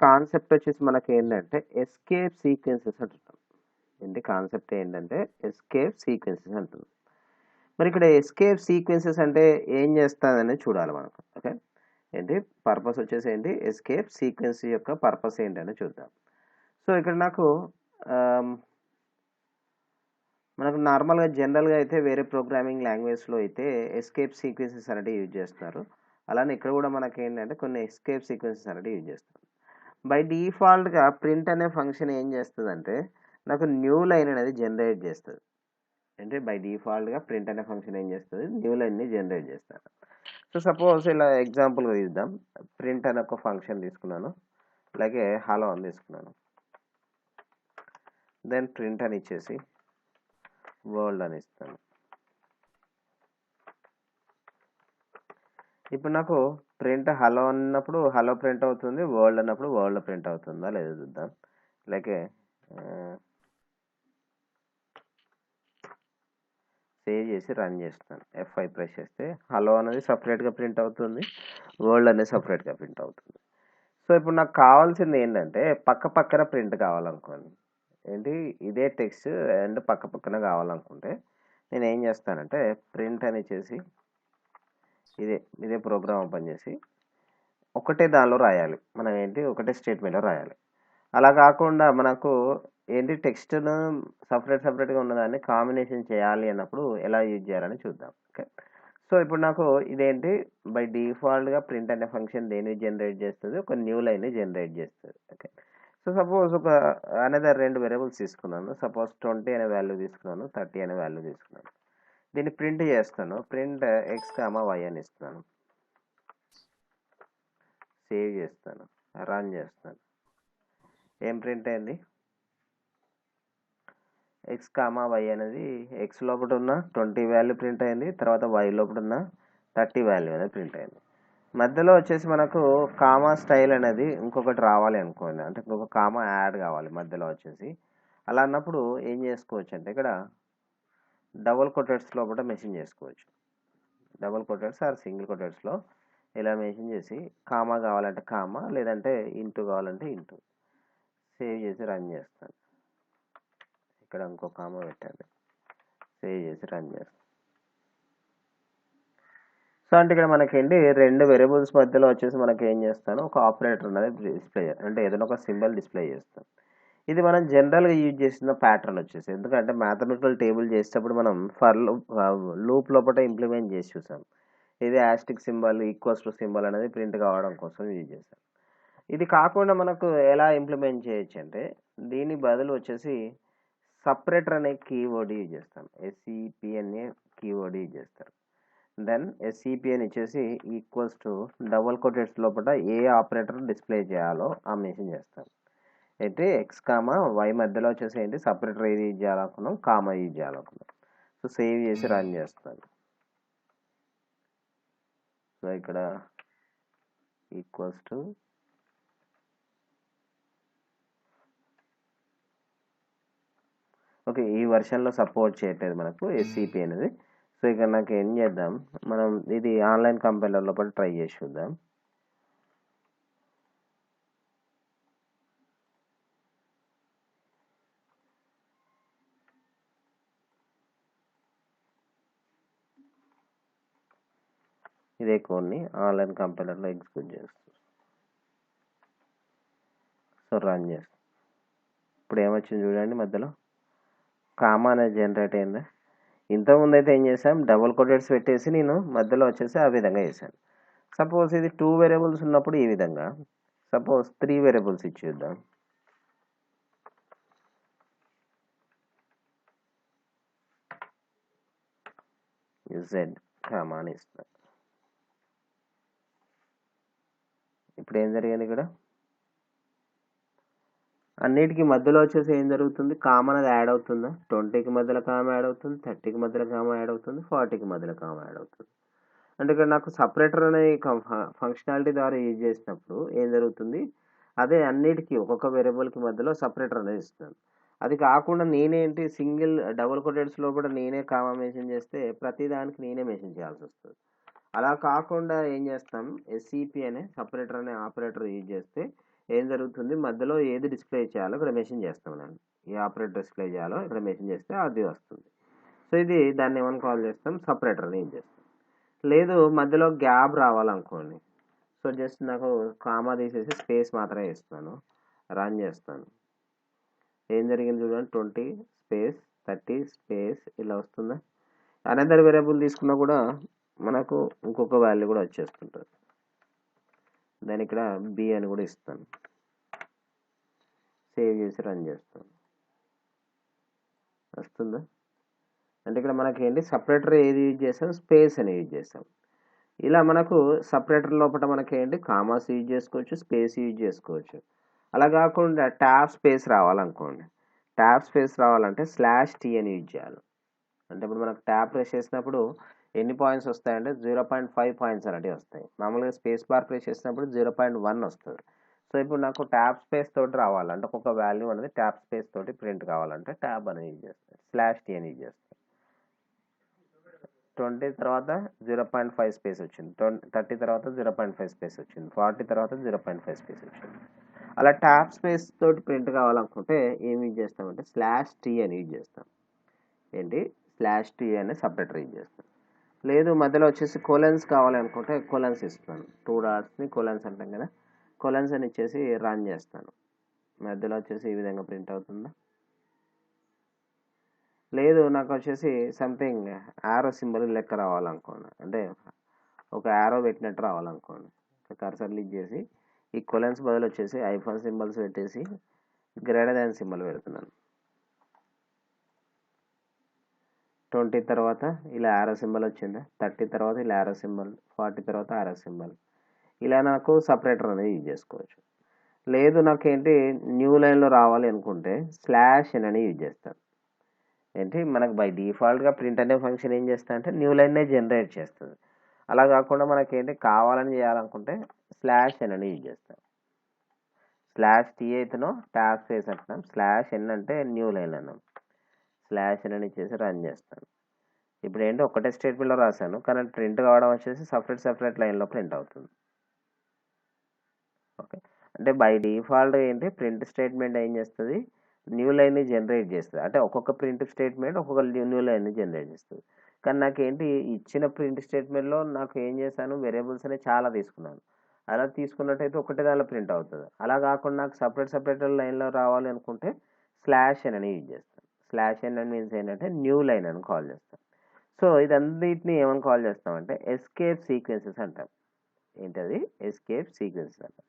Concept వచ్చేసి మనకి ఏంటంటే ఎస్కేప్ సీక్వెన్సెస్ అంటున్నాం. ఏంటి కాన్సెప్ట్ ఏంటంటే ఎస్కేప్ సీక్వెన్సెస్ అంటున్నాం. మరి ఇక్కడ ఎస్కేప్ సీక్వెన్సెస్ అంటే ఏం చేస్తుందని చూడాలి మనకు. ఓకే, ఏంటి పర్పస్ వచ్చేసి ఏంటి, ఎస్కేప్ సీక్వెన్స్ యొక్క పర్పస్ ఏంటని చూద్దాం. సో ఇక్కడ మనకు నార్మల్గా జనరల్గా అయితే వేరే ప్రోగ్రామింగ్ లాంగ్వేజ్లో అయితే ఎస్కేప్ సీక్వెన్సెస్ అనేది యూజ్ చేస్తారు. అలానే ఇక్కడ కూడా మనకి ఏంటంటే కొన్ని ఎస్కేప్ సీక్వెన్సెస్ అనేది యూజ్ చేస్తారు. బై డిఫాల్ట్గా ప్రింట్ అనే ఫంక్షన్ ఏం చేస్తుందంటే నాకు న్యూ లైన్ అనేది జనరేట్ చేస్తుంది. అంటే బై డిఫాల్ట్గా ప్రింట్ అనే ఫంక్షన్ ఏం చేస్తుంది, న్యూ లైన్ని జనరేట్ చేస్తాను. సో సపోజ్ ఇలా ఎగ్జాంపుల్గా తీద్దాం. ప్రింట్ అనే ఒక ఫంక్షన్ తీసుకున్నాను, అలాగే హలో అని తీసుకున్నాను. దెన్ ప్రింట్ అని ఇచ్చేసి వరల్డ్ అని ఇస్తాను. ఇప్పుడు నాకు ప్రింట్ హలో అన్నప్పుడు హలో ప్రింట్ అవుతుంది, వరల్డ్ అన్నప్పుడు వరల్డ్ ప్రింట్ అవుతుందా లేదా చూద్దాం. అలాగే సేవ్ చేసి రన్ చేస్తాను. F5 ప్రెస్ చేస్తే హలో అనేది సపరేట్గా ప్రింట్ అవుతుంది, వరల్డ్ అనేది సపరేట్గా ప్రింట్ అవుతుంది. సో ఇప్పుడు నాకు కావాల్సింది ఏంటంటే పక్క పక్కన ప్రింట్ కావాలనుకోండి, ఏంటి ఇదే టెక్స్ట్ అండ్ పక్క పక్కన కావాలనుకుంటే నేను ఏం చేస్తానంటే ప్రింట్ అని చేసి ఇదే ప్రోగ్రామ్ ఓపెన్ చేసి ఒకటే దానిలో రాయాలి. మనం ఏంటి ఒకటే స్టేట్మెంట్లో రాయాలి. అలా కాకుండా మనకు ఏంటి టెక్స్ట్ను సపరేట్గా ఉన్నదాన్ని కాంబినేషన్ చేయాలి అన్నప్పుడు ఎలా యూజ్ చేయాలని చూద్దాం. ఓకే, సో ఇప్పుడు నాకు ఇదేంటి బై డిఫాల్ట్గా ప్రింట్ అనే ఫంక్షన్ దేన్ని జనరేట్ చేస్తుంది, ఒక న్యూ లైన్ని జనరేట్ చేస్తుంది. ఓకే, సో సపోజ్ ఒక అనదర్ 2 వేరియబుల్స్ తీసుకున్నాను. సపోజ్ 20 అనే వాల్యూ తీసుకున్నాను, 30 అనే వాల్యూ తీసుకున్నాను. దీన్ని ప్రింట్ చేస్తాను. ప్రింట్ x,y అని ఇస్తున్నాను. సేవ్ చేస్తాను, రన్ చేస్తాను. ఏం ప్రింట్ అయింది, x,y అనేది x లోపల ఉన్న 20 వాల్యూ ప్రింట్ అయింది, తర్వాత y లోపల ఉన్న 30 వాల్యూ అనేది ప్రింట్ అయింది. మధ్యలో వచ్చేసి మనకు కామా స్టైల్ అనేది ఇంకొకటి రావాలి అనుకోండి, అంటే ఇంకొక కామా యాడ్ కావాలి మధ్యలో వచ్చేసి. అలా అన్నప్పుడు ఏం చేసుకోవచ్చు అంటే ఇక్కడ డబుల్ కొటెట్స్ లోపల మెన్షన్ చేసుకోవచ్చు. డబుల్ కొటెట్స్ ఆర్ సింగిల్ కొటెట్స్లో ఇలా మెన్షన్ చేసి కామా కావాలంటే కామా, లేదంటే ఇంటూ కావాలంటే ఇంటూ. సేవ్ చేసి రన్ చేస్తాను. ఇక్కడ ఇంకో కామా పెట్టండి, సేవ్ చేసి రన్ చేస్తాను. సో అంటే ఇక్కడ మనకేంటి 2 వేరియబుల్స్ మధ్యలో వచ్చేసి మనకి ఏం చేస్తాను, ఒక ఆపరేటర్ అనేది డిస్ప్లే, అంటే ఏదైనా ఒక సింబల్ డిస్ప్లే చేస్తాం. ఇది మనం జనరల్గా యూజ్ చేసిన ప్యాటర్న్ వచ్చేసి, ఎందుకంటే మ్యాథమెటికల్ టేబుల్ చేసేటప్పుడు మనం ఫర్ లూప్ లోపల ఇంప్లిమెంట్ చేసి చూసాం. ఇది యాస్టిక్ సింబల్ ఈక్వల్స్ టు సింబల్ అనేది ప్రింట్ కావడం కోసం యూజ్ చేస్తాం. ఇది కాకుండా మనకు ఎలా ఇంప్లిమెంట్ చేయొచ్చు అంటే దీని బదులు వచ్చేసి సపరేటర్ అనే కీవర్డ్ యూజ్ చేస్తాం. SCP అనే కీవర్డ్ యూజ్ చేస్తారు. దెన్ SCP అని ఇచ్చేసి ఈక్వల్స్ టు డబుల్ కొటెట్స్ లోపల ఏ ఆపరేటర్ డిస్ప్లే చేయాలో ఆ మెన్షన్ చేస్తాం. అయితే x,y మధ్యలో వచ్చేసి ఏంటి సపరేటర్ ఏది యూజ్ చేయాలనుకున్నాం, కామా యూజ్ చేయాలనుకున్నాం. సో సేవ్ చేసి రన్ చేస్తాను. సో ఇక్కడ ఈక్వల్స్ టు ఓకే, ఈ వర్షన్లో సపోర్ట్ చేయట్లేదు మనకు SCP అనేది. సో ఇక్కడ నాకు ఏం చేద్దాం, మనం ఇది ఆన్లైన్ కంపైలర్ లోపల ట్రై చేసి చూద్దాం. ఇదే కోడ్ని ఆన్లైన్ కంపైలర్లో ఎగ్జిక్యూట్ చేస్తాం. సో రన్ చేస్తాం. ఇప్పుడు ఏమొచ్చింది చూడండి, మధ్యలో కామా అనేది జనరేట్ అయిందా. ఇంతకుముందు అయితే ఏం చేసాం, డబుల్ కొటెట్స్ పెట్టేసి నేను మధ్యలో వచ్చేసి ఆ విధంగా చేశాను. సపోజ్ ఇది 2 వేరియబుల్స్ ఉన్నప్పుడు ఈ విధంగా, సపోజ్ 3 వేరియబుల్స్ ఇచ్చేద్దాం. Z కామా అని ఇస్తాం. ఇప్పుడు ఏం జరిగింది, ఇక్కడ అన్నిటికీ మధ్యలో వచ్చేసి ఏం జరుగుతుంది, కామా అనేది యాడ్ అవుతుందా. 20కి మధ్యలో కామా యాడ్ అవుతుంది, 30కి మధ్యలో కామా యాడ్ అవుతుంది, 40కి మధ్యలో కామా యాడ్ అవుతుంది. అంటే ఇక్కడ నాకు సపరేటర్ అనే ఫంక్షనాలిటీ ద్వారా యూజ్ చేసినప్పుడు ఏం జరుగుతుంది, అదే అన్నిటికీ ఒక్కొక్క వేరియబుల్కి మధ్యలో సపరేటర్ అనేది ఇస్తున్నాను. అది కాకుండా నేనేంటి సింగిల్ డబుల్ కొటెట్స్లో కూడా నేనే కామా మెన్షన్ చేస్తే ప్రతి దానికి నేనే మెన్షన్ చేయాల్సి వస్తుంది. అలా కాకుండా ఏం చేస్తాం, SCP అనే సపరేటర్ అనే ఆపరేటర్ యూజ్ చేస్తే ఏం జరుగుతుంది మధ్యలో ఏది డిస్ప్లే చేయాలో ఇక్కడ మెన్షన్ చేస్తాం నేను. ఈ ఆపరేటర్ డిస్ప్లే చేయాలో ఇక్కడ మెన్షన్ చేస్తే అది వస్తుంది. సో ఇది దాన్ని ఏమని కాల్ చేస్తాం, సపరేటర్ అని యూజ్ చేస్తాం. లేదు మధ్యలో గ్యాప్ రావాలనుకోండి, సో జస్ట్ నాకు కామా తీసేసి స్పేస్ మాత్రమే ఇస్తాను, రన్ చేస్తాను. ఏం జరిగింది చూడండి, 20 స్పేస్ 30 స్పేస్ ఇలా వస్తుందా. అనదర్ వేరియబుల్ తీసుకున్నా కూడా మనకు ఇంకొక వాల్యూ కూడా వచ్చేస్తుంటుంది. దాని ఇక్కడ బి అని కూడా ఇస్తాను, సేవ్ చేసి రన్ చేస్తాను. వస్తుందా అంటే ఇక్కడ మనకి ఏంటి సపరేటర్ ఏది యూజ్ చేస్తాం, స్పేస్ అని యూజ్ చేస్తాం. ఇలా మనకు సపరేటర్ లోపల మనకి ఏంటి కామాస్ యూజ్ చేసుకోవచ్చు, స్పేస్ యూజ్ చేసుకోవచ్చు. అలా కాకుండా ట్యాబ్ స్పేస్ రావాలనుకోండి, ట్యాబ్ స్పేస్ రావాలంటే /t అని యూజ్ చేయాలి. అంటే ఇప్పుడు మనకు ట్యాబ్ ప్రెస్ చేసినప్పుడు ఎన్ని పాయింట్స్ వస్తాయంటే 0.5 పాయింట్స్ అనేవి వస్తాయి. మామూలుగా స్పేస్ బార్ ప్రెస్ చేసినప్పుడు 0.1 వస్తుంది. సో ఇప్పుడు నాకు ట్యాబ్ స్పేస్ తోటి రావాలంటే ఒక్కొక్క వాల్యూ అనేది ట్యాబ్ స్పేస్ తోటి ప్రింట్ కావాలంటే ట్యాబ్ అనేది యూజ్ చేస్తాను, /t అని యూజ్ చేస్తాను. 20 తర్వాత 0.5 స్పేస్ వచ్చింది, 30 తర్వాత 0.5 స్పేస్ వచ్చింది, 40 తర్వాత 0.5 స్పేస్ వచ్చింది. అలా ట్యాబ్ స్పేస్ తోటి ప్రింట్ కావాలనుకుంటే ఏం యూజ్ చేస్తామంటే /t అని యూజ్ చేస్తాం. ఏంటి /t అనే సపరేటర్ యూజ్ చేస్తాం. లేదు మధ్యలో వచ్చేసి కొలన్స్ కావాలనుకుంటే కొలన్స్ ఇస్తాను, 2 డాట్స్ని కొలన్స్ అంటాం కదా, కొలన్స్ అని ఇచ్చేసి రన్ చేస్తాను. మధ్యలో వచ్చేసి ఈ విధంగా ప్రింట్ అవుతుందా. లేదు నాకు వచ్చేసి సంథింగ్ యారో సింబల్ లెక్క రావాలనుకోండి, అంటే ఒక యారో పెట్టినట్టు రావాలనుకోండి, కర్సర్ క్లిక్ చేసి ఈ కొలన్స్ బదులు వచ్చేసి ఐఫోన్ సింబల్స్ పెట్టేసి > సింబల్ పెడుతున్నాను. 20 తర్వాత ఇలా యారో సింబల్ వచ్చిందా, 30 తర్వాత ఇలా యారో సింబల్, 40 తర్వాత యారో సింబల్. ఇలా నాకు సపరేటర్ అనేది యూజ్ చేసుకోవచ్చు. లేదు నాకేంటి న్యూ లైన్లో రావాలి అనుకుంటే /n అని యూజ్ చేస్తాను. ఏంటి మనకు బై డిఫాల్ట్గా ప్రింట్ అనే ఫంక్షన్ ఏం చేస్తా అంటే న్యూ లైన్నే జనరేట్ చేస్తుంది. అలా కాకుండా మనకేంటి కావాలని చేయాలనుకుంటే /n అని యూజ్ చేస్తాం. /t అయితేనో ట్యాబ్ స్పేస్ అంటున్నాం, /n అంటే న్యూ లైన్ అన్నాం, /n అని ఇచ్చేసి రన్ చేస్తాను. ఇప్పుడు ఏంటి ఒకటే స్టేట్మెంట్లో రాశాను కానీ ప్రింట్ కావడం వచ్చేసి సపరేట్ లైన్లో ప్రింట్ అవుతుంది. ఓకే, అంటే బై డిఫాల్ట్ ఏంటి ప్రింట్ స్టేట్మెంట్ ఏం చేస్తుంది, న్యూ లైన్ని జనరేట్ చేస్తుంది. అంటే ఒక్కొక్క ప్రింట్ స్టేట్మెంట్ ఒక్కొక్క న్యూ లైన్ని జనరేట్ చేస్తుంది. కానీ నాకేంటి ఇచ్చిన ప్రింట్ స్టేట్మెంట్లో నాకు ఏం చేశాను, వేరియబుల్స్ అనేవి చాలా తీసుకున్నాను. అలా తీసుకున్నట్టయితే ఒకటే దానిలో ప్రింట్ అవుతుంది. అలా కాకుండా నాకు సపరేట్ లైన్లో రావాలి అనుకుంటే /n అని యూజ్ చేస్తాను. /n అని మీన్స్ ఏంటంటే న్యూ లైన్ అని కాల్ చేస్తాం. సో ఇదన్నిటిని ఏమని కాల్ చేస్తామంటే ఎస్కేప్ సీక్వెన్సెస్ అంటాం. ఏంటది ఎస్కేప్ సీక్వెన్సెస్ అంటాం.